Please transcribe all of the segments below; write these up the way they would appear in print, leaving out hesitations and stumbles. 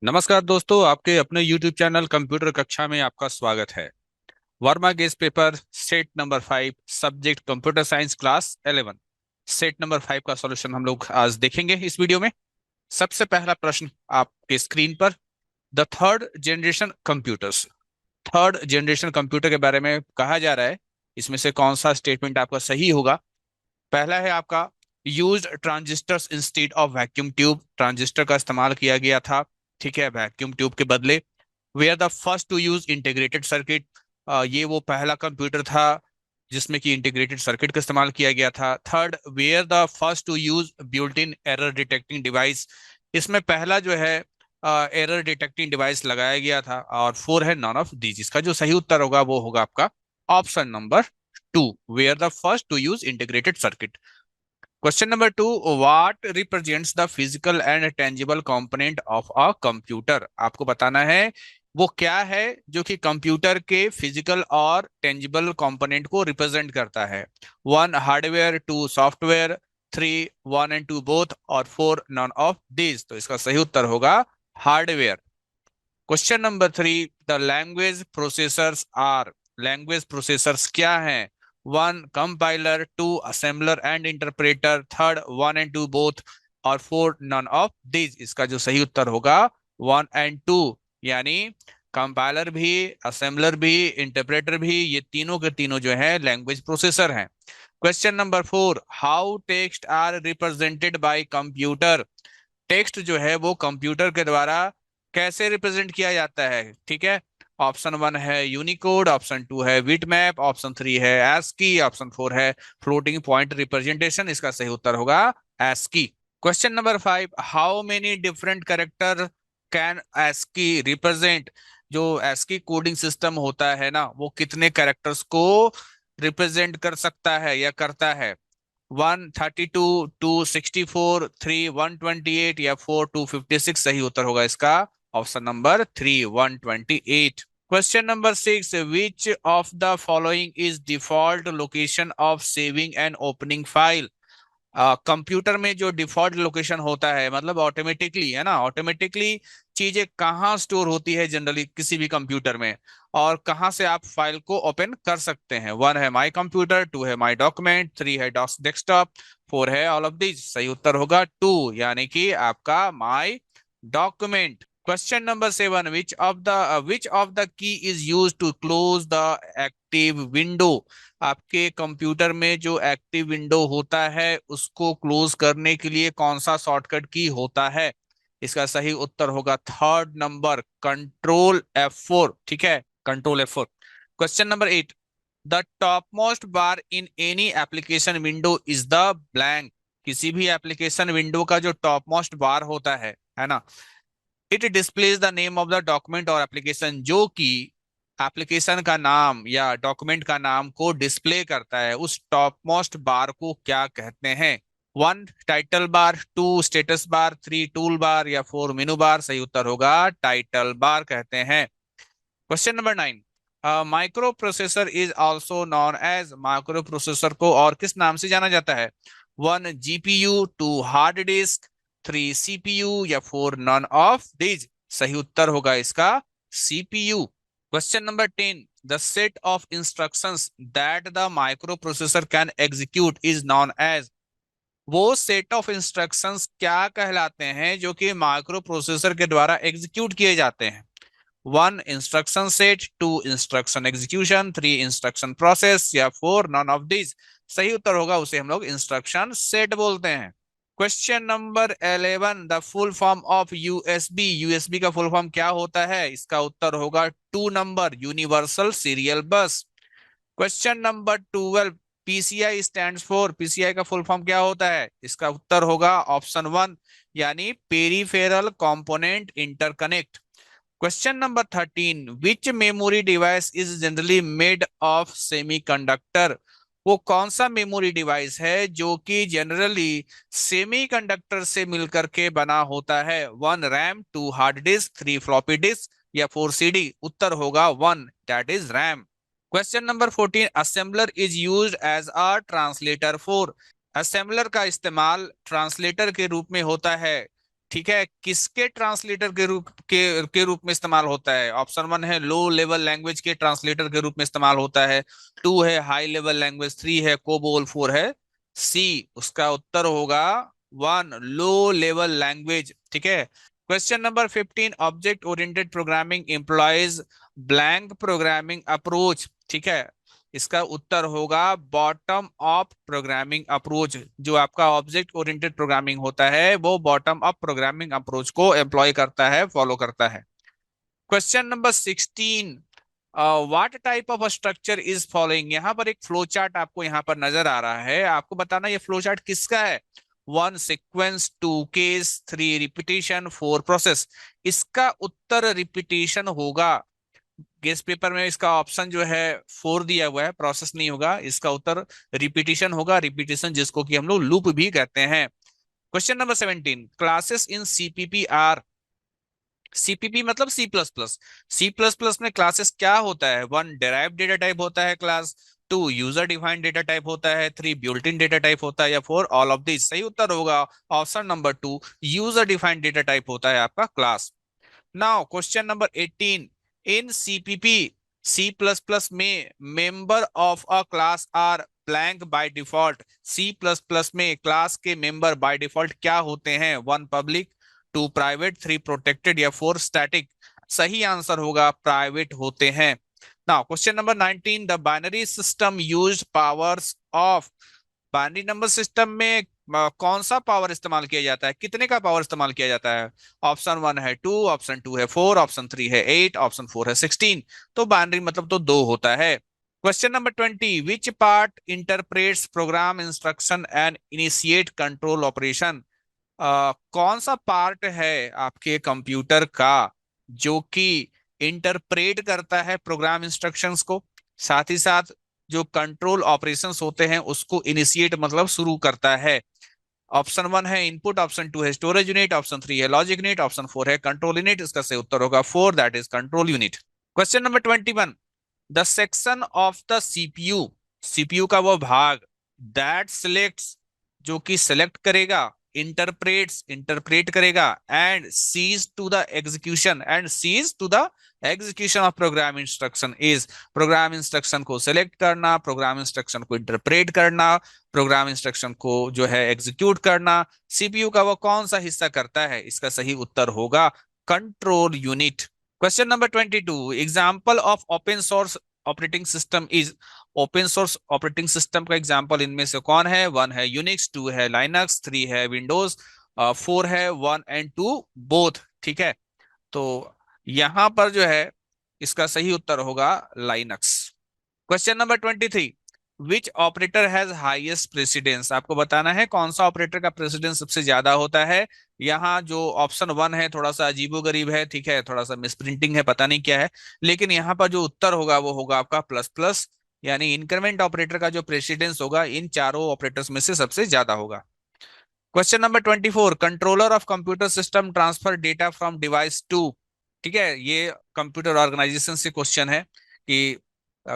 नमस्कार दोस्तों, आपके अपने YouTube चैनल कंप्यूटर कक्षा में आपका स्वागत है। Verma guess paper set number 5 subject computer science class 11 set number 5 का सॉल्यूशन हम लोग आज देखेंगे इस वीडियो में। सबसे पहला प्रश्न आपके स्क्रीन पर, the third generation computers. Third generation computer के बारे में कहा जा रहा है, इसमें से कौन सा स्टेटमेंट आपका सही होगा? पहला है आपका, used transistors instead of vacuum tube. Transistor का इस्तेमाल किया गया था, ठीक है, वैक्यूम ट्यूब के बदले। They are the first to use integrated circuit. ये वो पहला कंप्यूटर था जिसमें कि इंटीग्रेटेड सर्किट का इस्तेमाल किया गया था। थर्ड, वे are the first to use built in error detecting device. इसमें पहला जो है एरर डिटेक्टिंग डिवाइस लगाया गया था। और फोर है, नॉन ऑफ दीज। इसका जो सही उत्तर होगा वो होगा आपका ऑप्शन नंबर टू, वे are the first to use integrated circuit. Question number two, what represents the physical and tangible component of a computer. आपको बताना है वो क्या है जो कि कंप्यूटर के फिजिकल और टेंजिबल कंपोनेंट को रिप्रेजेंट करता है। One, hardware. Two, software. Three, one and two both. और फोर, नॉन ऑफ दिस। तो इसका सही उत्तर होगा hardware. Question number three, the language processors are. Language processors क्या हैं? One, compiler. Two, assembler and interpreter. Third, one and two both. और four, none of this. इसका जो सही उत्तर होगा वन एंड टू, यानी कंपाइलर भी, असेंबलर भी, इंटरप्रेटर भी, ये तीनों के तीनों जो है लैंग्वेज प्रोसेसर हैं। Question number four, how text are represented by computer. Text जो है वो कंप्यूटर के द्वारा कैसे रिप्रेजेंट किया जाता है? ठीक है, ऑप्शन वन है यूनिकोड, ऑप्शन टू है बिटमैप, ऑप्शन थ्री है ASCII, ऑप्शन फोर है फ्लोटिंग पॉइंट रिप्रेजेंटेशन। इसका सही उत्तर होगा ASCII। Question number five, how many different character can ASCII represent. जो ASCII कोडिंग सिस्टम होता है ना, वो कितने कैरेक्टर्स को रिप्रेजेंट कर सकता है या करता है? 132, 264, थ्री 128 या फोर 256। सही उत्तर होगा इसका option number three, 128। Question number six, which of the following is default location of saving and opening file. Computer में जो डिफॉल्ट लोकेशन होता है, मतलब ऑटोमेटिकली, है ना, ऑटोमेटिकली चीजें कहाँ स्टोर होती है जनरली किसी भी कंप्यूटर में, और कहाँ से आप फाइल को ओपन कर सकते हैं? वन है माई कंप्यूटर, टू है माई डॉक्यूमेंट, थ्री है डेस्कटॉप, फोर है ऑल ऑफ दिस। सही उत्तर होगा टू, यानी कि आपका my document. Question number seven, which of the key is use to close the active window. आपके कंप्यूटर में जो एक्टिव विंडो होता है उसको क्लोज करने के लिए कौन सा शॉर्टकट की होता है? इसका सही उत्तर होगा थर्ड नंबर, कंट्रोल F4। ठीक है, control F4। Question number eight, the top most bar in any application window is the blank. किसी भी एप्लीकेशन विंडो का जो टॉप मोस्ट बार होता है ना, it displays the name of the document और एप्लीकेशन। जो कि एप्लीकेशन का नाम या डॉक्यूमेंट का नाम को डिस्प्ले करता है, उस टॉप मोस्ट बार को क्या कहते हैं? One, title bar. Two, status bar. Three, tool bar. या फोर, मेनू बार। सही उत्तर होगा टाइटल बार कहते हैं। Question number nine, micro processor is also known as. Micro processor को और किस नाम से जाना जाता है? One, GPU. Two, hard disk. Three, CPU. या फोर, नॉन ऑफ दीज। सही उत्तर होगा इसका CPU. Question number ten, the set of instructions that the micro processor can execute is known as. वो सेट ऑफ इंस्ट्रक्शंस क्या कहलाते हैं जो कि माइक्रो प्रोसेसर के द्वारा एग्जीक्यूट किए जाते हैं? One, instruction set. Two, instruction execution. Three, instruction process. या फोर, नॉन ऑफ दिस। सही उत्तर होगा, उसे हम लोग इंस्ट्रक्शन सेट बोलते हैं। Question number 11, the full form of USB. USB का फुल फॉर्म क्या होता है? इसका उत्तर होगा two number, universal serial bus. Question number 12, PCI stands for. PCI का फुल फॉर्म क्या होता है? इसका उत्तर होगा ऑप्शन वन, यानी peripheral component interconnect. Question number 13, which memory device is generally made of semiconductor. वो कौन सा मेमोरी डिवाइस है जो कि जनरली सेमीकंडक्टर से मिलकर के बना होता है? One, RAM. Two, hard disk. Three, floppy disk. या फोर, सीडी। उत्तर होगा one, that is RAM. Question number 14, assembler is used as a translator for. Assembler का इस्तेमाल ट्रांसलेटर के रूप में होता है ठीक है, किसके ट्रांसलेटर के रूप में इस्तेमाल होता है? ऑप्शन वन है लो लेवल लैंग्वेज के ट्रांसलेटर के रूप में इस्तेमाल होता है, टू है हाई लेवल लैंग्वेज, थ्री है कोबोल, फोर है सी। उसका उत्तर होगा वन, लो लेवल लैंग्वेज। ठीक है। Question number 15, object oriented programming employees blank programming approach. ठीक है, इसका उत्तर होगा बॉटम अप प्रोग्रामिंग अप्रोच। जो आपका ऑब्जेक्ट ओरिएंटेड प्रोग्रामिंग होता है वो बॉटम अप प्रोग्रामिंग अप्रोच को एम्प्लॉय करता है, फॉलो करता है। Question number 16, what type of structure is following. यहाँ पर एक फ्लो चार्ट आपको यहाँ पर नजर आ रहा है, आपको बताना ये फ्लो चार्ट किसका है? One sequence, two case, three repetition, four process. इसका उत्तर रिपीटिशन होगा। गेस पेपर में इसका ऑप्शन जो है फोर दिया हुआ है, प्रोसेस नहीं होगा, इसका उत्तर रिपीटिशन होगा। रिपीटिशन जिसको कि हम लोग लूप भी कहते हैं। Question number 17, classes in CPP are. CPP मतलब C plus plus. C plus plus में क्लासेस क्या होता है? वन डेराइव्ड डेटा टाइप होता है class, two user defined data type होता है, three built in data type होता है, या फोर ऑल ऑफ दिस। सही उत्तर होगा option number two, user defined data type होता है आपका class. Now question number 18, in CPP C++ में member of a class are blank by default. C plus plus में क्लास के मेंबर बाय डिफॉल्ट क्या होते हैं? One public, two private, three protected, या फोर स्टैटिक। सही आंसर होगा private होते हैं। Now question number 19, the binary system used powers of. Binary number system में कौन सा पावर इस्तेमाल किया जाता है? कितने का पावर इस्तेमाल किया जाता है? ऑप्शन वन है टू, ऑप्शन टू है फोर, ऑप्शन थ्री है एट, ऑप्शन फोर है 16। तो बाइनरी मतलब तो दो होता है। Question number 20, which part interprets programme instruction and initiate control operation. कौन सा पार्ट है आपके कंप्यूटर का जो कि इंटरप्रेट करता है प्रोग्राम इंस्ट्रक्शंस को, साथ ही साथ जो कंट्रोल ऑपरेशंस होते हैं उसको इनिशिएट मतलब शुरू करता है? ऑप्शन वन है इनपुट, ऑप्शन टू है स्टोरेज यूनिट, ऑप्शन थ्री है लॉजिक यूनिट, ऑप्शन फोर है कंट्रोल यूनिट। इसका सही उत्तर होगा four, that is control unit. Question number 21, the section of the CPU. CPU का वो भाग दैट सिलेक्ट्स, जो कि सिलेक्ट करेगा, इंटरप्रेट्स इंटरप्रेट करेगा, and sees to the execution, and sees to the execution of program instruction is. Program instruction को select करना, programme instruction को इंटरप्रेट करना, प्रोग्राम इंस्ट्रक्शन को जो है एग्जीक्यूट करना, सीपीयू का वो कौन सा हिस्सा करता है? इसका सही उत्तर होगा control unit. Question number 22, example of open source operating system is. Open source operating system का एग्जाम्पल इनमें से कौन है? वन है यूनिक्स, टू है लाइनक्स, थ्री है विंडोज, फोर है वन एंड टू बोथ। ठीक है, तो यहां पर जो है इसका सही उत्तर होगा Linux. Question number 23, which operator has highest precedence. आपको बताना है कौन सा ऑपरेटर का प्रेसिडेंस सबसे ज्यादा होता है। यहाँ जो ऑप्शन वन है थोड़ा सा अजीबोगरीब है, ठीक है, थोड़ा सा मिसप्रिंटिंग है, पता नहीं क्या है, लेकिन यहाँ पर जो उत्तर होगा वो होगा आपका प्लस प्लस, यानी इंक्रीमेंट ऑपरेटर का जो प्रेसिडेंस होगा इन चारों ऑपरेटर्स में से सबसे ज्यादा होगा। Question number 24, controller of computer system transfer data from device to. ठीक है, ये कंप्यूटर ऑर्गेनाइजेशन से क्वेश्चन है कि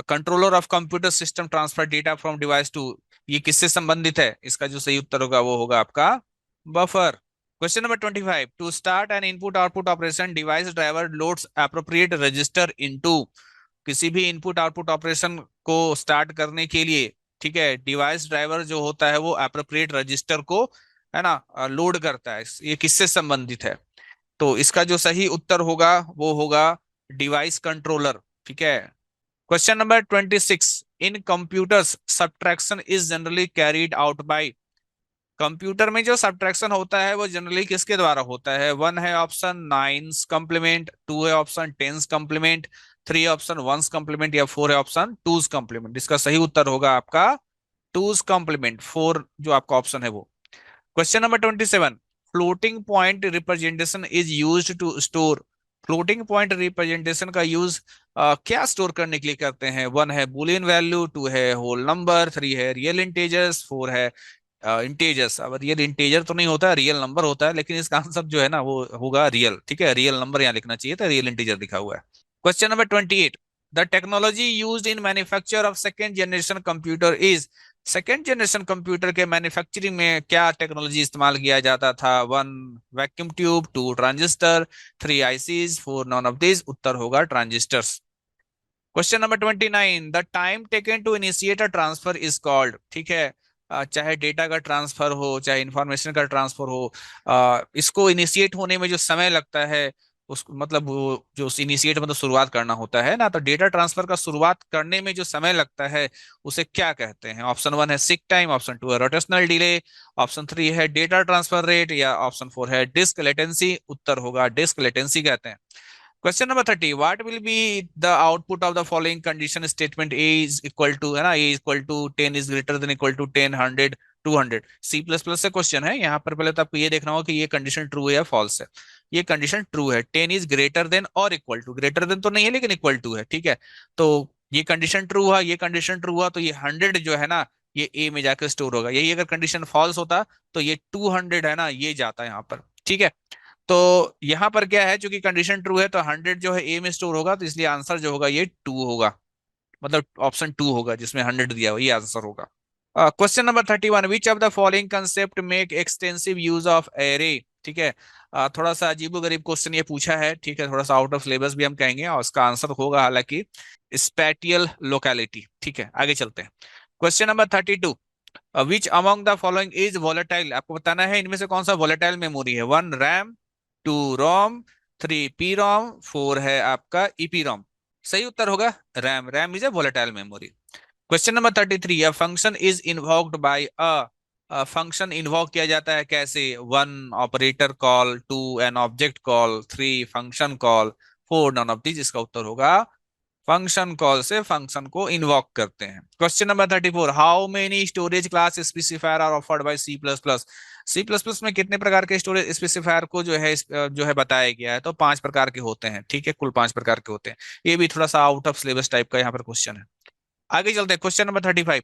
controller of computer system transfer data from device to, ये किससे संबंधित है? इसका जो सही उत्तर होगा वो होगा आपका buffer. Question number 25, to start an input output operation device driver loads appropriate register into. किसी भी इनपुट आउटपुट ऑपरेशन को स्टार्ट करने के लिए, ठीक है, डिवाइस ड्राइवर जो होता है वो एप्रोप्रिएट रजिस्टर को, है ना, लोड करता है। ये किससे संबंधित है? तो इसका जो सही उत्तर होगा वो होगा डिवाइस कंट्रोलर। ठीक है। Question number 26, in computers subtraction is generally carried out by. Computer में जो सब्ट्रैक्शन होता है वो जनरली किसके द्वारा होता है? वन है ऑप्शन नाइन्स कॉम्प्लीमेंट, टू है option ten's complement, three option one's complement, या फोर है ऑप्शन टूज कॉम्प्लीमेंट। इसका सही उत्तर होगा आपका टूज कॉम्प्लीमेंट, फोर जो आपका ऑप्शन है वो। Question number 27, floating point representation is used to store. Floating point representation का यूज क्या स्टोर करने के लिए करते हैं? वन है बुलियन वैल्यू, टू है होल नंबर, थ्री है रियल इंटेजर्स, फोर है इंटेजर्स। अब रियल इंटेजर तो नहीं होता है, रियल नंबर होता है, लेकिन इसका आंसर जो है ना वो होगा रियल। ठीक है, रियल नंबर यहाँ लिखना चाहिए था, रियल इंटेजर लिखा हुआ है। Question number 28, the technology used in manufacture of second generation computer is. Second generation computer के मैन्युफैक्चरिंग में क्या टेक्नोलॉजी इस्तेमाल किया जाता था? One, vacuum tube, two, transistor, three, ICs, four, none of this. उत्तर होगा transistors. Question number 29, the time taken to initiate a transfer is called. ठीक है, चाहे डेटा का ट्रांसफर हो, चाहे इंफॉर्मेशन का ट्रांसफर हो, इसको इनिशिएट होने में जो समय लगता है, उस मतलब वो जो इनिशिएट मतलब शुरुआत करना होता है ना, तो डेटा ट्रांसफर का शुरुआत करने में जो समय लगता है उसे क्या कहते हैं? ऑप्शन वन है सीक टाइम, ऑप्शन टू है रोटेशनल डिले, ऑप्शन थ्री है डेटा ट्रांसफर रेट, या ऑप्शन फोर है डिस्क लेटेंसी। उत्तर होगा डिस्क लेटेंसी कहते हैं। Question number 30, what will be the output of the following condition statement? A is equal to, है ना, a equal to 10 is greater than equal to 10, 100, 200। C plus plus से question है, यहाँ पर पहले तो आपको ये देखना होगा कि ये कंडीशन ट्रू है या फॉल्स है। ये कंडीशन ट्रू है, 10 इज ग्रेटर देन और इक्वल टू, ग्रेटर देन तो नहीं है लेकिन इक्वल टू है, ठीक है। तो ये कंडीशन ट्रू हुआ, ये कंडीशन ट्रू हुआ, तो ये 100 जो है ना, ये ए में जाकर स्टोर होगा। यही अगर कंडीशन फॉल्स होता तो ये 200 है ना, ये जाता यहाँ पर, ठीक है। तो यहां पर क्या है, चूंकि कंडीशन ट्रू है तो 100 जो है ए में स्टोर होगा, तो इसलिए आंसर जो होगा ये टू होगा, मतलब ऑप्शन टू होगा जिसमें 100 दिया हुआ, ये आंसर होगा। Question number 31, which of the following concept make extensive use of array? ठीक है, थोड़ा सा अजीबोगरीब क्वेश्चन ये पूछा है, ठीक है, थोड़ा सा आउट ऑफ सिलेबस भी हम कहेंगे, और इसका आंसर होगा हालांकि स्पैटियल लोकेलिटी। ठीक है, आगे चलते हैं। Question number 32, which among the following is volatile? आपको बताना है इनमें से कौन सा वोलेटाइल मेमोरी है। One, RAM, two, ROM, three, P ROM, four है आपका ईपी रोम। सही उत्तर होगा RAM. RAM is a volatile memory. Question number 33, a function is invoked by a function invoke किया जाता है कैसे? One, operator call, two, an object call, three, function call, four, none of this. इसका उत्तर होगा फंक्शन कॉल से function को invoke करते हैं। Question number 34, how many storage class specifier are offered by C plus plus? C plus plus में कितने प्रकार के स्टोरेज स्पेसिफायर को जो है बताया गया है? तो पांच प्रकार के होते हैं, ठीक है, कुल पांच प्रकार के होते हैं। ये भी थोड़ा सा आउट ऑफ सिलेबस टाइप का यहाँ पर क्वेश्चन है। आगे चलते हैं, question number 35,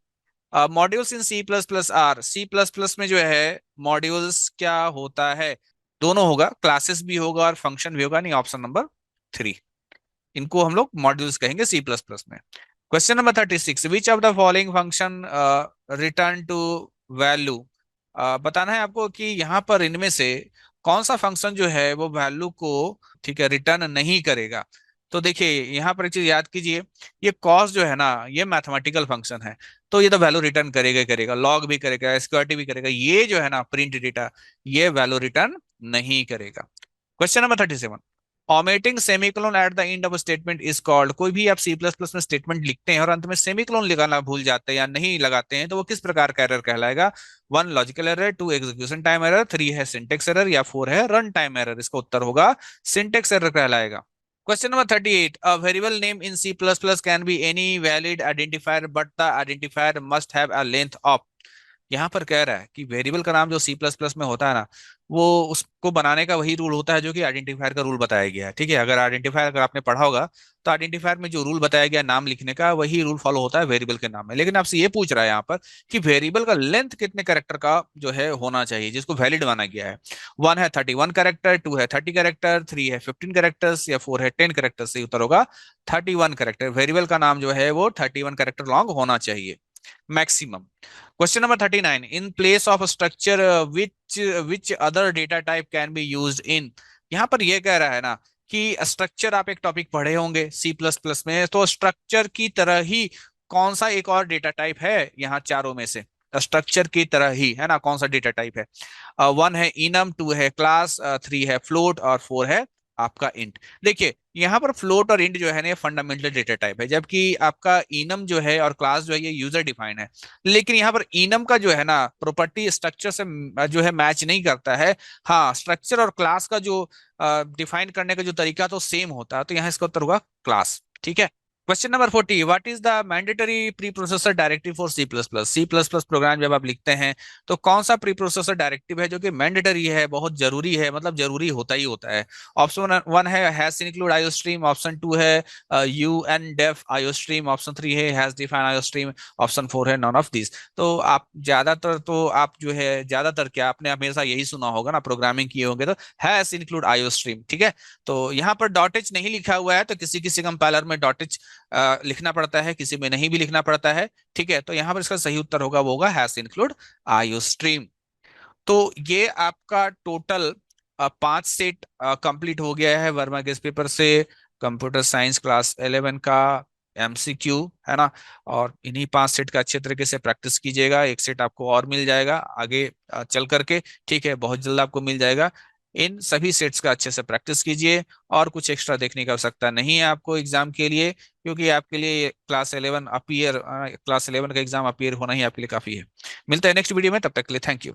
modules in C plus plus are. C plus plus में जो है मॉड्यूल्स क्या होता है? दोनों होगा, क्लासेस भी होगा और फंक्शन भी होगा, नहीं, ऑप्शन नंबर थ्री। इनको हम लोग मॉड्यूल्स कहेंगे सी प्लस प्लस में। Question number 36, which of the following function return to value? बताना है आपको कि यहाँ पर इनमें से कौन सा फंक्शन जो है वो वैल्यू को, ठीक है, रिटर्न नहीं करेगा। तो देखिए यहाँ पर एक चीज याद कीजिए, ये कॉस जो है ना, ये मैथमेटिकल फंक्शन है, तो ये तो वैल्यू रिटर्न करेगा ही करेगा, लॉग भी करेगा, स्क्वायर्टी भी करेगा। ये जो है ना प्रिंट डेटा, ये वैल्यू रिटर्न नहीं करेगा। Question number 37, omitting semicolon at the end of statement is called? कोई भी आप सी प्लस प्लस में स्टेटमेंट लिखते हैं और अंत में सेमीकोलन लगाना भूल जाते हैं या नहीं लगाते हैं, तो वो किस प्रकार का एरर कहलाएगा? One, logical error, two, execution time error, three है सिंटेक्स एरर, या फोर है रन टाइम एरर। इसका उत्तर होगा सिंटेक्स एरर कहलाएगा। Question number 38, a variable name in C++ can be any valid identifier but the identifier must have a length of। यहाँ पर कह रहा है कि वेरिएबल का नाम जो सी प्लस प्लस में होता है ना, वो उसको बनाने का वही रूल होता है जो कि आइडेंटिफायर का रूल बताया गया है, ठीक है। अगर आइडेंटिफायर अगर आपने पढ़ा होगा तो आइडेंटिफायर में जो रूल बताया गया नाम लिखने का, वही रूल फॉलो होता है वेरिएबल के नाम में। लेकिन आपसे ये पूछ रहा है यहाँ पर कि वेरिएबल का लेंथ कितने कैरेक्टर का जो है होना चाहिए जिसको वैलिड माना गया है। वन है 31 कैरेक्टर, टू है 30 कैरेक्टर, थ्री है 15 कैरेक्टर्स, या फोर है 10 कैरेक्टर। से उत्तर होगा 31 कैरेक्टर। वेरिएबल का नाम जो है वो 31 कैरेक्टर लॉन्ग होना चाहिए maximum. Question number 39, in place of structure which other data type can be used in? यहाँ पर यह कह रहा है ना कि स्ट्रक्चर, आप एक टॉपिक पढ़े होंगे सी प्लस प्लस में, तो स्ट्रक्चर की तरह ही कौन सा एक और डेटा टाइप है यहाँ चारों में से? स्ट्रक्चर की तरह ही, है ना, कौन सा डेटा टाइप है? वन है इनम, टू है क्लास, थ्री है फ्लोट, और फोर है आपका इंट। देखिए यहाँ पर फ्लोट और इंट जो है ना, ये फंडामेंटल डेटा टाइप है, जबकि आपका इनम जो है और क्लास जो है ये यूजर डिफाइन है। लेकिन यहाँ पर इनम का जो है ना प्रॉपर्टी स्ट्रक्चर से जो है मैच नहीं करता है। हाँ, स्ट्रक्चर और क्लास का जो डिफाइन करने का जो तरीका तो सेम होता है, तो यहाँ इसका उत्तर होगा क्लास, ठीक है। Question number 40, what is the mandatory pre processor directive for C plus plus? C plus plus program जब आप लिखते हैं तो कौन सा प्री प्रोसेसर डायरेक्टिव है जो कि मैंडेटरी है, बहुत जरूरी है, मतलब जरूरी होता ही होता है? ऑप्शन वन है hash include IO stream, option two है u n def IO stream, option three है hash define IO stream, option four है नॉन ऑफ दिस। तो आप ज्यादातर, तो आप जो है ज्यादातर क्या, आपने हमेशा यही सुना होगा ना, प्रोग्रामिंग किए होंगे तो हैज इंक्लूड आईओ स्ट्रीम, ठीक है। तो यहाँ पर डॉट एच नहीं लिखा हुआ है, तो किसी किसी कंपाइलर में डॉट एच लिखना पड़ता है, किसी में नहीं भी लिखना पड़ता है। ठीक है, तो यहाँ पर इसका सही उत्तर होगा, वो होगा हैज इंक्लूड आईओ स्ट्रीम। तो ये आपका टोटल 5 सेट कंप्लीट हो गया है वर्मा गेस्ट पेपर से, कंप्यूटर साइंस क्लास 11 का एमसीक्यू, है ना। और इन्हीं 5 सेट का अच्छे तरीके से प्रैक्टिस कीजिएगा। एक सेट आपको और मिल जाएगा आगे चल करके। ठीक है, बहुत जल्द आपको मिल जाएगा। इन सभी सेट्स का अच्छे से प्रैक्टिस कीजिए, और कुछ एक्स्ट्रा देखने की आवश्यकता नहीं है आपको एग्जाम के लिए, क्योंकि आपके लिए क्लास 11 का एग्जाम अपीयर होना ही आपके लिए काफी है। मिलता है नेक्स्ट वीडियो में, तब तक के लिए थैंक यू।